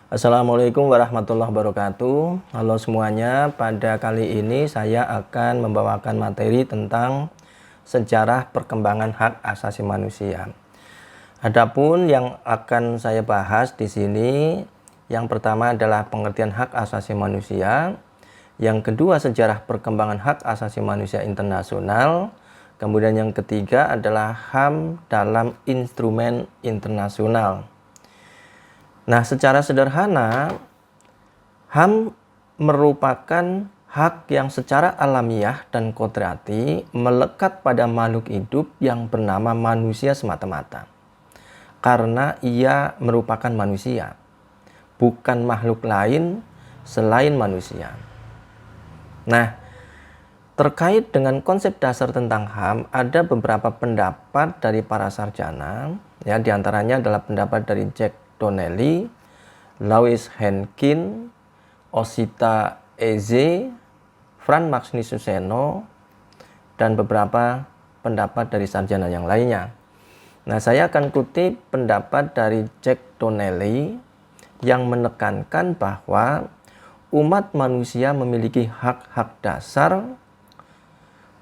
Assalamualaikum warahmatullahi wabarakatuh. Halo semuanya, pada kali ini saya akan membawakan materi tentang sejarah perkembangan hak asasi manusia. Adapun yang akan saya bahas di sini, yang pertama adalah pengertian hak asasi manusia, yang kedua sejarah perkembangan hak asasi manusia internasional, kemudian yang ketiga adalah HAM dalam instrumen internasional. Nah, secara sederhana, HAM merupakan hak yang secara alamiah dan kodrati melekat pada makhluk hidup yang bernama manusia semata-mata. Karena ia merupakan manusia, bukan makhluk lain selain manusia. Nah, terkait dengan konsep dasar tentang HAM, ada beberapa pendapat dari para sarjana, ya, diantaranya adalah pendapat dari Jack Donnelly, Louis Henkin, Osita Eze, Franz Magnus Suseno, dan beberapa pendapat dari sarjana yang lainnya. Nah, saya akan kutip pendapat dari Jack Donnelly yang menekankan bahwa umat manusia memiliki hak-hak dasar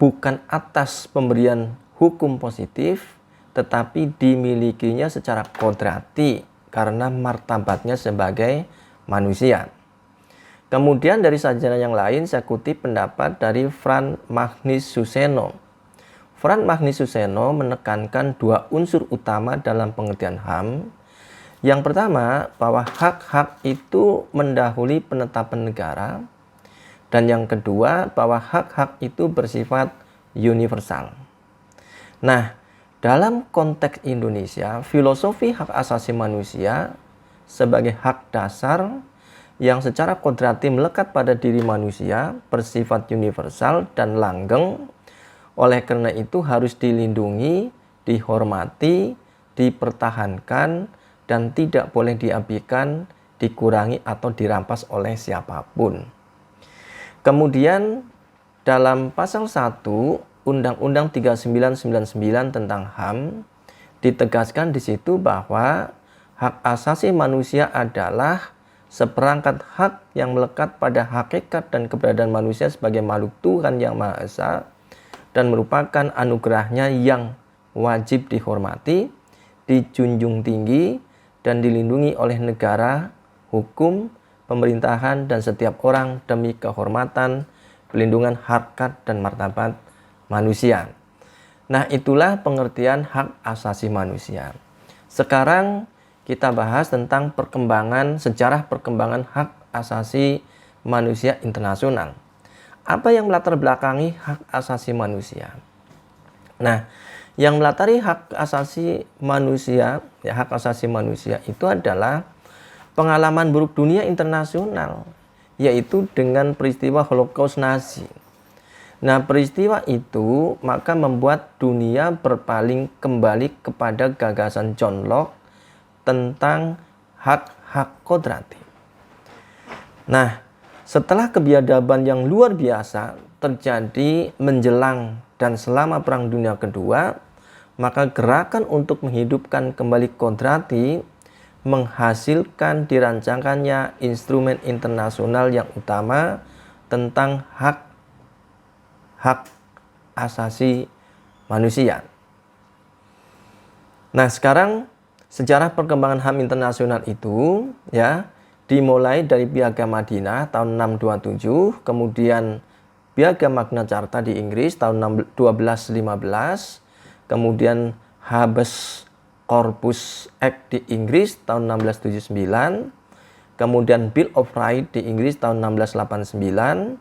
bukan atas pemberian hukum positif, tetapi dimilikinya secara kodrati karena martabatnya sebagai manusia. Kemudian dari sarjana yang lain saya kutip pendapat dari Franz Magnus Suseno. Franz Magnus Suseno menekankan dua unsur utama dalam pengertian HAM. Yang pertama, bahwa hak-hak itu mendahului penetapan negara. Dan yang kedua, bahwa hak-hak itu bersifat universal. Nah, dalam konteks Indonesia, filosofi hak asasi manusia sebagai hak dasar yang secara kodrati melekat pada diri manusia, bersifat universal dan langgeng, oleh karena itu harus dilindungi, dihormati, dipertahankan, dan tidak boleh diabaikan, dikurangi, atau dirampas oleh siapapun. Kemudian dalam pasal 1 Undang-Undang 3999 tentang HAM ditegaskan di situ bahwa hak asasi manusia adalah seperangkat hak yang melekat pada hakikat dan keberadaan manusia sebagai makhluk Tuhan yang Maha Esa dan merupakan anugerahnya yang wajib dihormati, dijunjung tinggi, dan dilindungi oleh negara, hukum, pemerintahan, dan setiap orang demi kehormatan, pelindungan harkat dan martabat manusia. Nah, itulah pengertian hak asasi manusia. Sekarang kita bahas tentang sejarah perkembangan hak asasi manusia internasional. Apa yang melatar belakangi hak asasi manusia? Nah, yang melatari hak asasi manusia, hak asasi manusia itu adalah pengalaman buruk dunia internasional, yaitu dengan peristiwa Holocaust Nazi. Nah, peristiwa itu maka membuat dunia berpaling kembali kepada gagasan John Locke tentang hak-hak kodrati. Nah, setelah kebiadaban yang luar biasa terjadi menjelang dan selama Perang Dunia Kedua, maka gerakan untuk menghidupkan kembali kodrati menghasilkan dirancangkannya instrumen internasional yang utama tentang hak asasi manusia. Nah, sekarang sejarah perkembangan HAM internasional itu ya dimulai dari Piagam Madinah tahun 627, kemudian Piagam Magna Carta di Inggris tahun 1215, kemudian Habeas Corpus Act di Inggris tahun 1679, kemudian Bill of Rights di Inggris tahun 1689,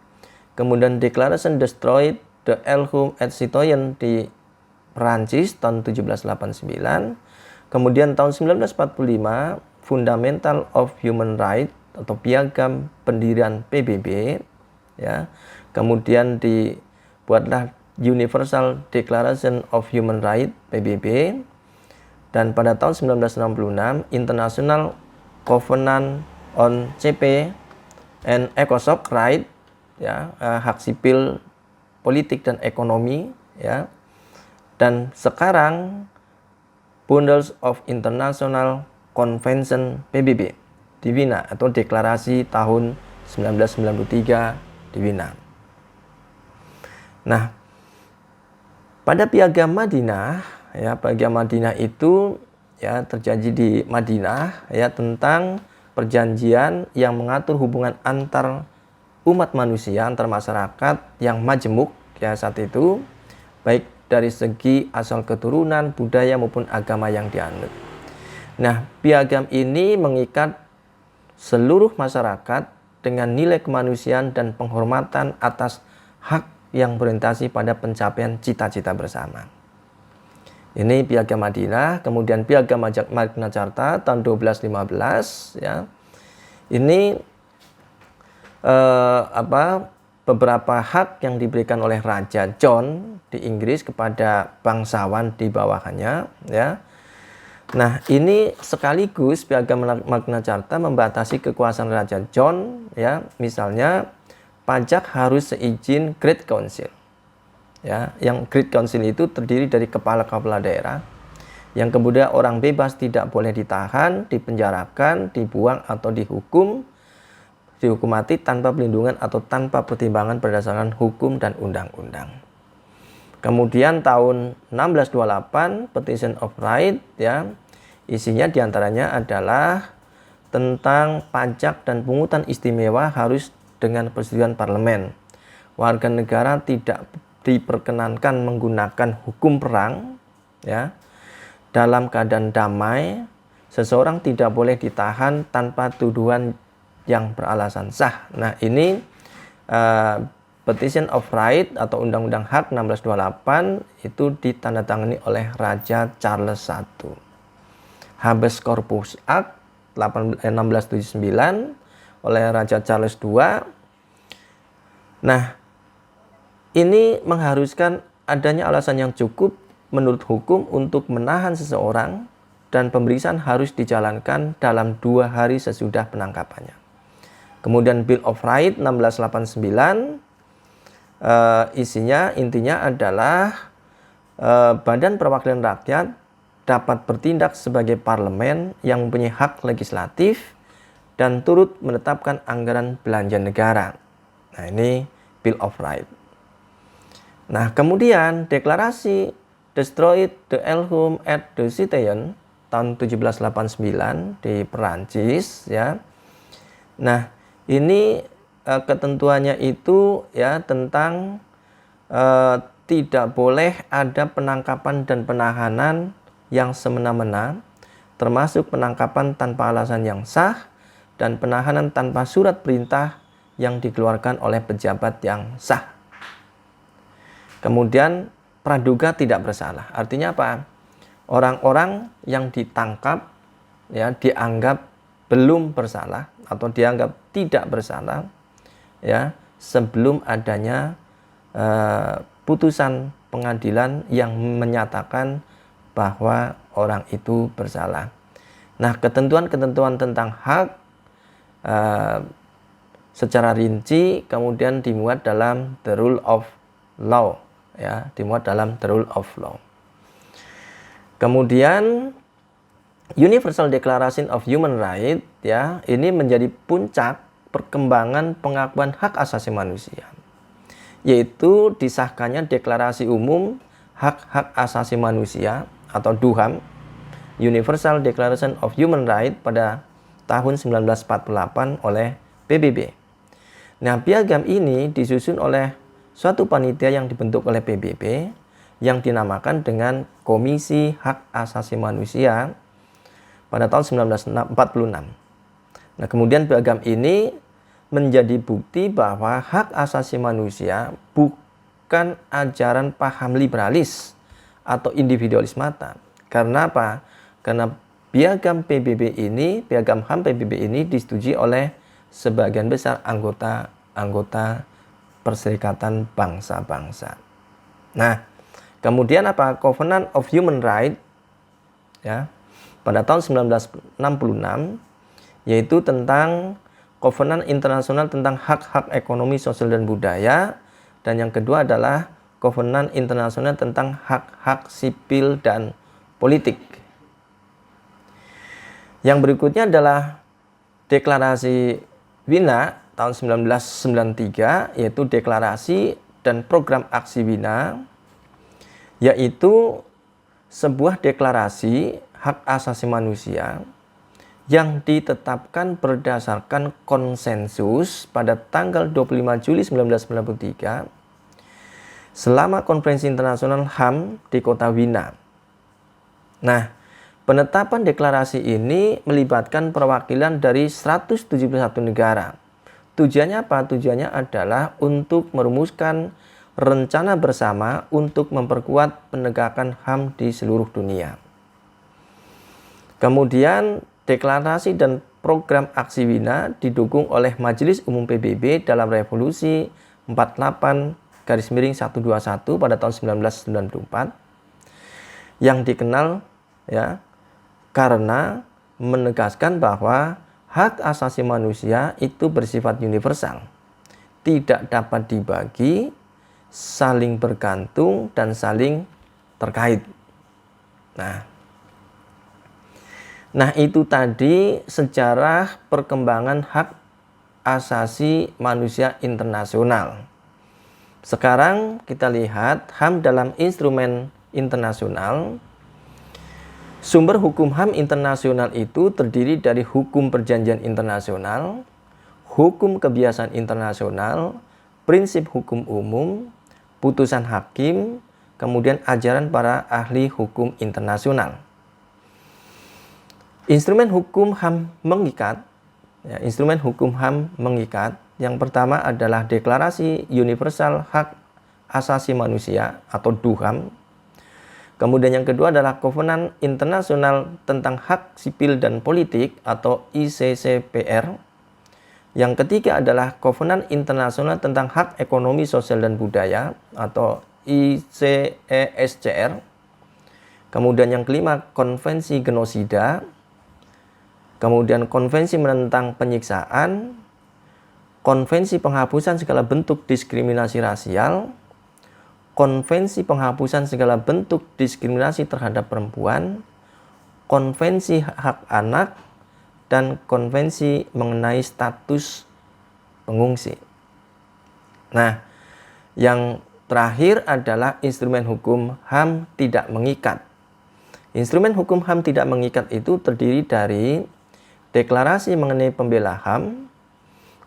kemudian Declaration Destroyed the Elhum et Citoyen di Perancis tahun 1789. Kemudian tahun 1945 Fundamental of Human Rights atau Piagam Pendirian PBB, ya. Kemudian dibuatlah Universal Declaration of Human Rights PBB, dan pada tahun 1966 International Covenant on Civil and Economic Rights, ya, hak sipil, politik dan ekonomi, ya. Dan sekarang Bundles of International Convention PBB. di Wina atau deklarasi tahun 1993 di Wina. Nah, pada Piagam Madinah, ya, Piagam Madinah itu ya terjadi di Madinah ya tentang perjanjian yang mengatur hubungan antar umat manusia, antar masyarakat yang majemuk ya saat itu, baik dari segi asal keturunan, budaya maupun agama yang dianut. Nah, piagam ini mengikat seluruh masyarakat dengan nilai kemanusiaan dan penghormatan atas hak yang berorientasi pada pencapaian cita-cita bersama. Ini Piagam Madinah, kemudian Piagam Magna Carta tahun 1215 ya. Ini beberapa hak yang diberikan oleh Raja John di Inggris kepada bangsawan di bawahannya ya. Nah, ini sekaligus Piagam Magna Carta membatasi kekuasaan Raja John ya, misalnya pajak harus seizin Great Council. Ya, yang Great Council itu terdiri dari kepala-kepala daerah yang kemudian orang bebas tidak boleh ditahan, dipenjarakan, dibuang atau dihukum mati tanpa perlindungan atau tanpa pertimbangan berdasarkan hukum dan undang-undang. Kemudian tahun 1628 Petition of Right ya, isinya diantaranya adalah tentang pajak dan pungutan istimewa harus dengan persetujuan parlemen. Warga negara tidak diperkenankan menggunakan hukum perang ya. Dalam keadaan damai, seseorang tidak boleh ditahan tanpa tuduhan yang beralasan sah. Nah, ini Petition of Right atau Undang-Undang Hak 1628 itu ditandatangani oleh Raja Charles I. Habeas Corpus Act 1679 oleh Raja Charles II. Nah, ini mengharuskan adanya alasan yang cukup menurut hukum untuk menahan seseorang dan pemeriksaan harus dijalankan dalam 2 hari sesudah penangkapannya. Kemudian Bill of Rights 1689 intinya adalah Badan Perwakilan Rakyat dapat bertindak sebagai parlemen yang mempunyai hak legislatif dan turut menetapkan anggaran belanja negara. Nah, ini Bill of Rights. Nah, kemudian deklarasi Destroy the Elhum et the Citoyen tahun 1789 di Perancis ya. Nah, ini ketentuannya itu ya tentang tidak boleh ada penangkapan dan penahanan yang semena-mena, termasuk penangkapan tanpa alasan yang sah dan penahanan tanpa surat perintah yang dikeluarkan oleh pejabat yang sah. Kemudian praduga tidak bersalah. Artinya apa? Orang-orang yang ditangkap ya dianggap belum bersalah atau dianggap tidak bersalah ya sebelum adanya putusan pengadilan yang menyatakan bahwa orang itu bersalah. Nah, ketentuan-ketentuan tentang hak secara rinci kemudian dimuat dalam the rule of law ya, dimuat dalam the rule of law. Kemudian Universal Declaration of Human Rights ya, ini menjadi puncak perkembangan pengakuan hak asasi manusia, yaitu disahkannya Deklarasi Umum Hak-Hak Asasi Manusia atau DUHAM, Universal Declaration of Human Rights pada tahun 1948 oleh PBB. Nah, piagam ini disusun oleh suatu panitia yang dibentuk oleh PBB yang dinamakan dengan Komisi Hak Asasi Manusia pada tahun 1946. Nah, kemudian piagam ini menjadi bukti bahwa hak asasi manusia bukan ajaran paham liberalis atau individualis mata. Karena apa? Karena piagam PBB ini, piagam HAM PBB ini disetujui oleh sebagian besar anggota Perserikatan Bangsa-Bangsa. Nah, kemudian apa? Covenant of Human Rights ya, pada tahun 1966, yaitu tentang Covenant Internasional tentang hak-hak ekonomi, sosial, dan budaya. Dan yang kedua adalah Covenant Internasional tentang hak-hak sipil dan politik. Yang berikutnya adalah Deklarasi Wina tahun 1993, yaitu deklarasi dan program aksi Wina, yaitu sebuah deklarasi hak asasi manusia yang ditetapkan berdasarkan konsensus pada tanggal 25 Juli 1993 selama Konferensi Internasional HAM di kota Wina. Nah, penetapan deklarasi ini melibatkan perwakilan dari 171 negara. Tujuannya apa? Tujuannya adalah untuk merumuskan rencana bersama untuk memperkuat penegakan HAM di seluruh dunia. Kemudian deklarasi dan program aksi Wina didukung oleh Majelis Umum PBB dalam Resolusi 48/121 pada tahun 1994 yang dikenal ya karena menegaskan bahwa hak asasi manusia itu bersifat universal, tidak dapat dibagi, saling bergantung dan saling terkait. Nah, itu tadi sejarah perkembangan hak asasi manusia internasional. Sekarang kita lihat HAM dalam instrumen internasional. Sumber hukum HAM internasional itu terdiri dari hukum perjanjian internasional, hukum kebiasaan internasional, prinsip hukum umum, putusan hakim, kemudian ajaran para ahli hukum internasional. Instrumen hukum HAM mengikat, instrumen hukum HAM mengikat. Yang pertama adalah Deklarasi Universal Hak Asasi Manusia atau DUHAM. Kemudian yang kedua adalah Kovenan Internasional tentang Hak Sipil dan Politik atau ICCPR. Yang ketiga adalah Kovenan Internasional tentang Hak Ekonomi, Sosial dan Budaya atau ICESCR. Kemudian yang kelima Konvensi Genosida. Kemudian Konvensi menentang penyiksaan, Konvensi penghapusan segala bentuk diskriminasi rasial, Konvensi penghapusan segala bentuk diskriminasi terhadap perempuan, Konvensi hak anak, dan Konvensi mengenai status pengungsi. Nah, yang terakhir adalah instrumen hukum HAM tidak mengikat. Instrumen hukum HAM tidak mengikat itu terdiri dari deklarasi mengenai pembela HAM,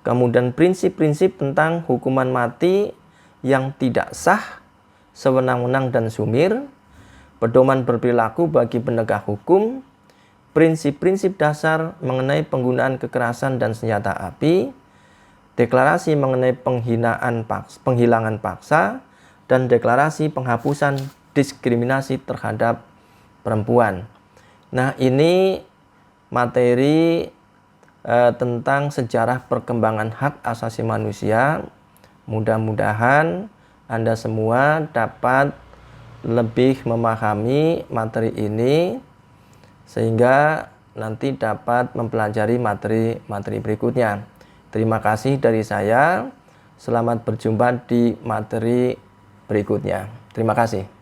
kemudian prinsip-prinsip tentang hukuman mati yang tidak sah, sewenang-wenang dan sumir, pedoman berperilaku bagi penegak hukum, prinsip-prinsip dasar mengenai penggunaan kekerasan dan senjata api, deklarasi mengenai penghilangan paksa, dan deklarasi penghapusan diskriminasi terhadap perempuan. Nah, ini materi tentang sejarah perkembangan hak asasi manusia. Mudah-mudahan Anda semua dapat lebih memahami materi ini sehingga nanti dapat mempelajari materi-materi berikutnya. Terima kasih dari saya. Selamat berjumpa di materi berikutnya. Terima kasih.